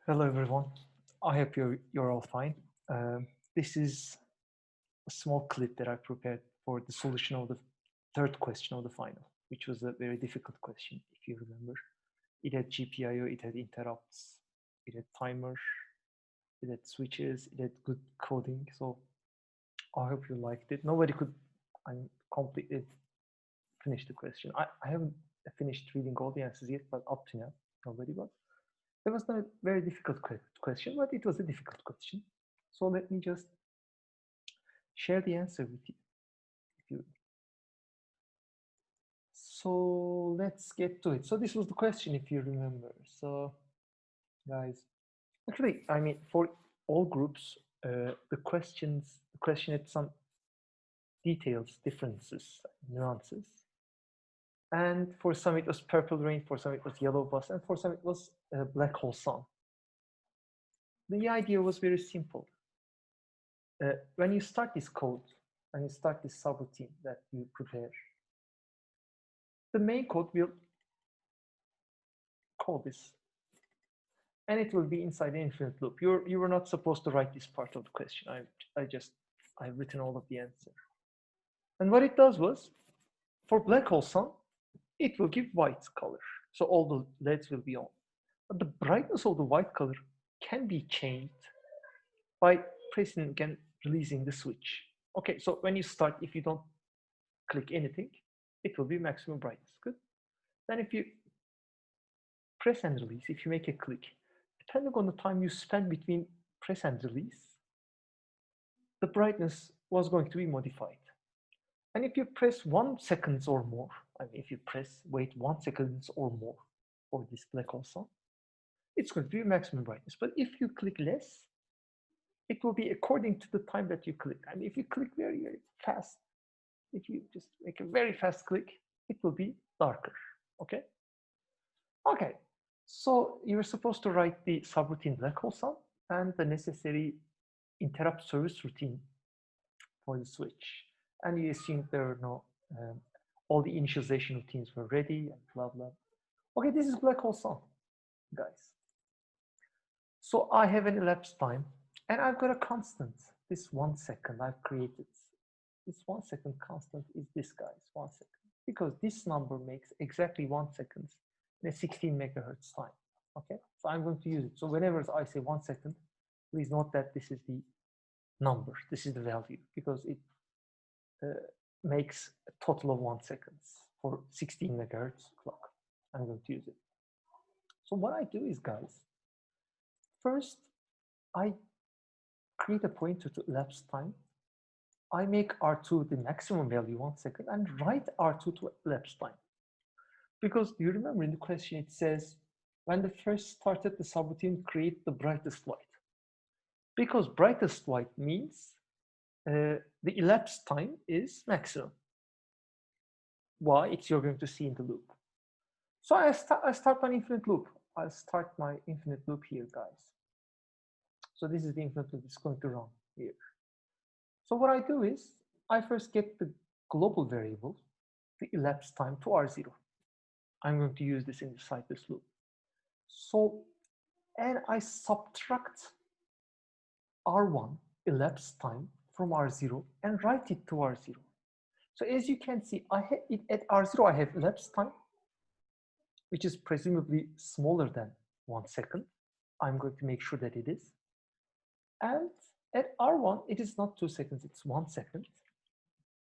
Hello, everyone. I hope you're all fine. This is a small clip that I prepared for the solution of the third question of the final, which was a very difficult question, if you remember. It had GPIO, it had interrupts, it had timer, it had switches, it had good coding. So I hope you liked it. Nobody could completely finish the question. I haven't finished reading all the answers yet, but up to now, nobody got. It was not a very difficult question, but it was a difficult question. So let me just share the answer with you. So let's get to it. So this was the question, if you remember. So guys, actually, I mean, for all groups, the question had some details, differences, nuances. And for some it was purple rain, for some it was yellow bus, and for some it was black hole sun. The idea was very simple. When you start this code, when you start this subroutine that you prepare, the main code will call this, and it will be inside the infinite loop. You were not supposed to write this part of the question. I've written all of the answer. And what it does was, for black hole sun, it will give white color. So all the LEDs will be on. But the brightness of the white color can be changed by pressing and releasing the switch. Okay, so when you start, if you don't click anything, it will be maximum brightness. Good. Then if you press and release, if you make a click, depending on the time you spend between press and release, the brightness was going to be modified. And if you press 1 second or more, I mean, if you wait 1 second or more for this black hole sun, it's going to be maximum brightness. But if you click less, it will be according to the time that you click. I mean, if you click very, very fast, if you just make a very fast click, it will be darker, okay? Okay, so you're supposed to write the subroutine black hole sun and the necessary interrupt service routine for the switch. And you assume there are no, all the initialization routines were ready and blah, blah. Okay, this is black hole sun, guys. So I have an elapsed time and I've got a constant, this 1 second I've created. This 1 second constant is this, guys, 1 second, because this number makes exactly 1 second in a 16 megahertz time, okay? So I'm going to use it. So whenever I say 1 second, please note that this is the number, this is the value, because it makes a total of 1 second for 16 megahertz clock. I'm going to use it. So what I do is, guys, first I create a pointer to elapsed time. I make R2 the maximum value 1 second and write R2 to elapsed time. Because you remember in the question it says, when the first started the subroutine, create the brightest light. Because brightest light means the elapsed time is maximum. Why? It's you're going to see in the loop. So I start my infinite loop. I'll start my infinite loop here, guys. So this is the infinite loop. It's going to run here. So what I do is I first get the global variable, the elapsed time, to R0. I'm going to use this inside this loop. So, and I subtract R1 elapsed time from R0 and write it to R0. So as you can see, at R0 I have elapsed time, which is presumably smaller than 1 second. I'm going to make sure that it is. And at R1, it is not 2 seconds, it's 1 second,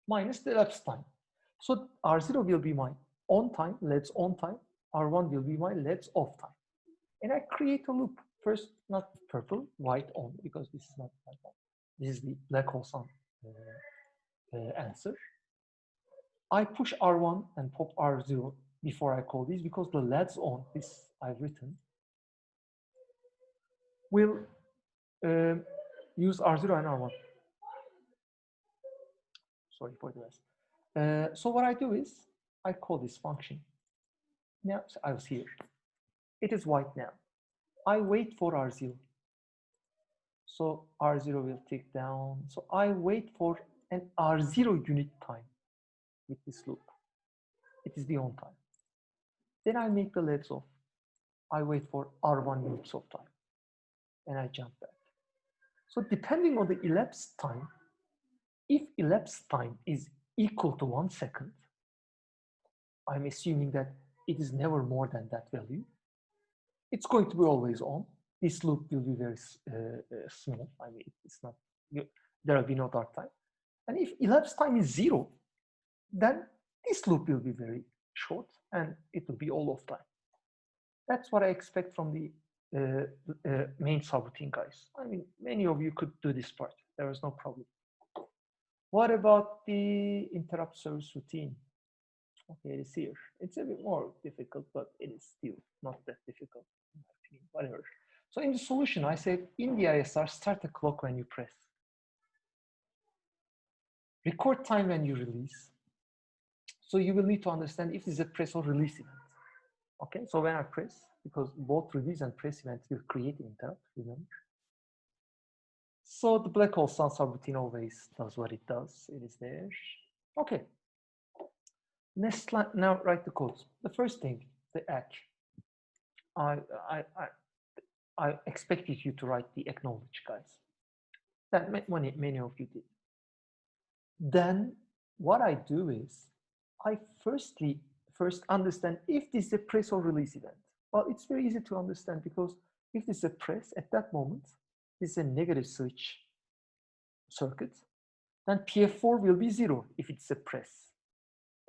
minus the elapsed time. So R0 will be my on time, LEDs on time. R1 will be my LEDs off time. And I create a loop. First, not purple, white on, because this is not like that. This is the black hole sun answer. I push R1 and pop R0 before I call these, because the LEDs on, this I've written, will use R0 and R1. Sorry for the rest. So what I do is, I call this function. Now, so I was here. It is white now. I wait for R0. So R0 will tick down. So I wait for an R0 unit time with this loop. It is the on time. Then I make the LEDs off. I wait for R1 units of time. and I jump back. So depending on the elapsed time, if elapsed time is equal to 1 second, I'm assuming that it is never more than that value. It's going to be always on. This loop will be very small. I mean, it's not, there will be no dark time. And if elapsed time is 0, then this loop will be very short and it will be all of time. That's what I expect from the main subroutine, guys. I mean, many of you could do this part. There is no problem. What about the interrupt service routine? Okay, it is here. It's a bit more difficult, but it is still not that difficult, in my opinion. Whatever. So in the solution, I said in the ISR, start the clock when you press. Record time when you release. So you will need to understand if this is a press or release event. Okay, so when I press, because both release and press events will create an interrupt, remember? So the black hole sound subroutine always does what it does. It is there. Okay. Next line, now write the codes. The first thing, the ACK. I expected you to write the acknowledge, guys. That many of you did. Then what I do is I first understand if this is a press or release event. Well, it's very easy to understand because if this is a press at that moment, this is a negative switch circuit, then PF4 will be 0 if it's a press,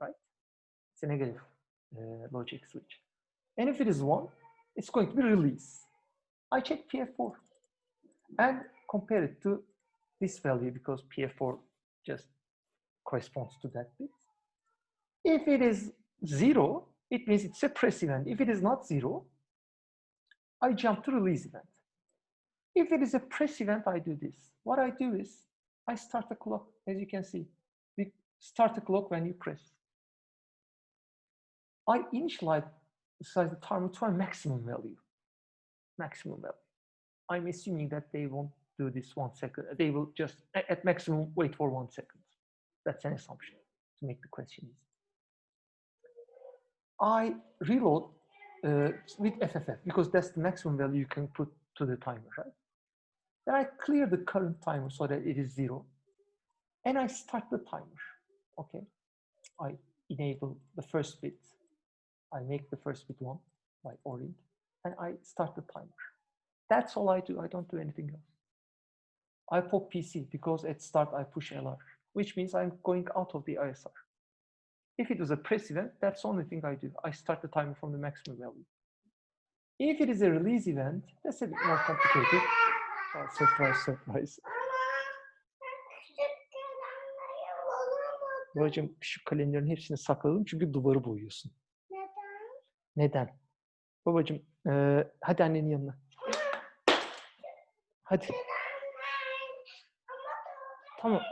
right? It's a negative logic switch. And if it is 1, it's going to be release. I check PF4 and compare it to this value because PF4 just corresponds to that bit. If it is 0, it means it's a press event. If it is not 0, I jump to release event. If it is a press event, I do this. What I do is I start the clock, as you can see. We start the clock when you press. I initialize the timer to a maximum value. Maximum value. I'm assuming that they won't do this 1 second. They will just, at maximum, wait for 1 second. That's an assumption to make the question easy. I reload with FFF because that's the maximum value you can put to the timer, right? Then I clear the current timer so that it is 0. And I start the timer, okay? I enable the first bit. I make the first bit 1 by orient, and I start the timer. That's all I do. I don't do anything else. I pop PC because at start I push LR, which means I'm going out of the ISR. If it was a press event, that's the only thing I do. I start the timer from the maximum value. If it is a release event, that's a bit more complicated. Oh, surprise, surprise. Babacığım şu kalemlerin hepsini sakladım çünkü duvarı boyuyorsun. Neden? Babacığım hadi annenin yanına. Hadi. Tamam.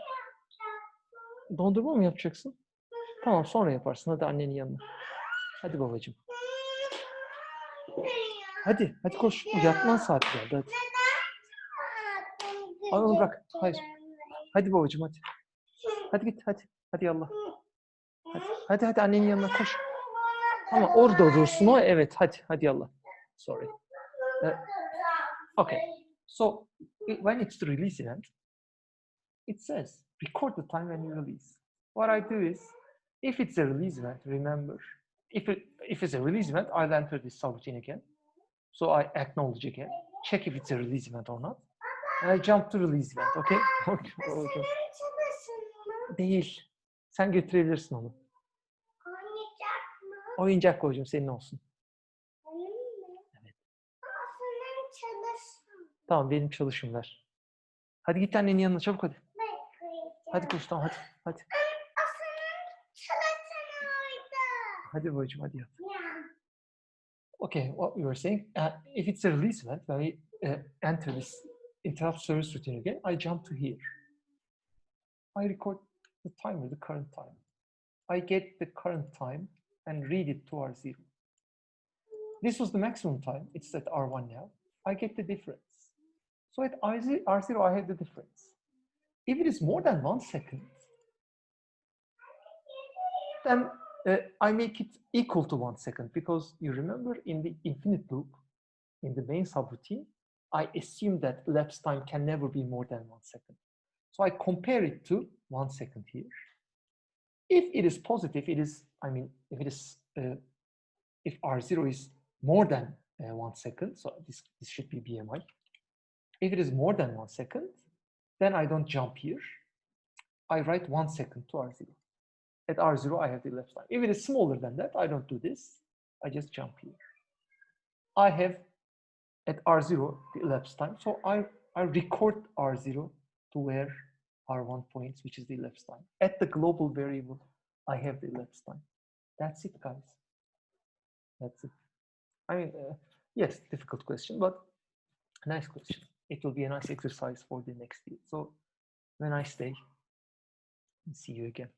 Dondurma mı yapacaksın? Tamam, sonra yaparsın. Hadi annenin yanına. Hadi babacığım. Hadi, hadi koş. Yatman saati geldi, hadi. Ay onu bırak. Hayır. Hadi babacığım, hadi. Hadi git, hadi. Hadi yallah. Hadi, hadi, hadi annenin yanına koş. Tamam, orada dursun o. Evet, hadi. Hadi yallah. Sorry. Okay. So, when it's the release event, it says, record the time when you release. What I do is, if it's a release event, remember, if it's a release event, I'll enter this subroutine again. So I acknowledge again, check if it's a release event or not. And I jump to release event, okay? Okay. Değil. Sen götürebilirsin onu. Oyuncak mı? Oyuncak koyacağım, senin olsun. Benim mi? Evet. Senin çalışsın. Tamam, benim çalışım ver. Hadi git annenin yanına, çabuk hadi. Ben koyacağım. Hadi koş, tamam hadi. Hadi. Senin çalışsın orada. Hadi babacığım, hadi yat. Ya. Okay, what we were saying, if it's a release event, when we enter this interrupt service routine again, I jump to here. I record the timer, the current time. I get the current time and read it to R0. This was the maximum time. It's at R1 now. I get the difference. So at R0, I have the difference. If it is more than 1 second, then I make it equal to 1 second because you remember in the infinite loop, in the main subroutine, I assume that elapsed time can never be more than 1 second. So I compare it to 1 second here. If it is positive, it is, I mean, if it is, if R0 is more than 1 second, so this should be BMI. If it is more than 1 second, then I don't jump here. I write 1 second to R0. At R0, I have the elapsed time. If it is smaller than that, I don't do this. I just jump here. I have at R0 the elapsed time. So I record R0 to where R1 points, which is the elapsed time. At the global variable, I have the elapsed time. That's it, guys. That's it. I mean, yes, difficult question, but a nice question. It will be a nice exercise for the next year. So have a nice day. See you again.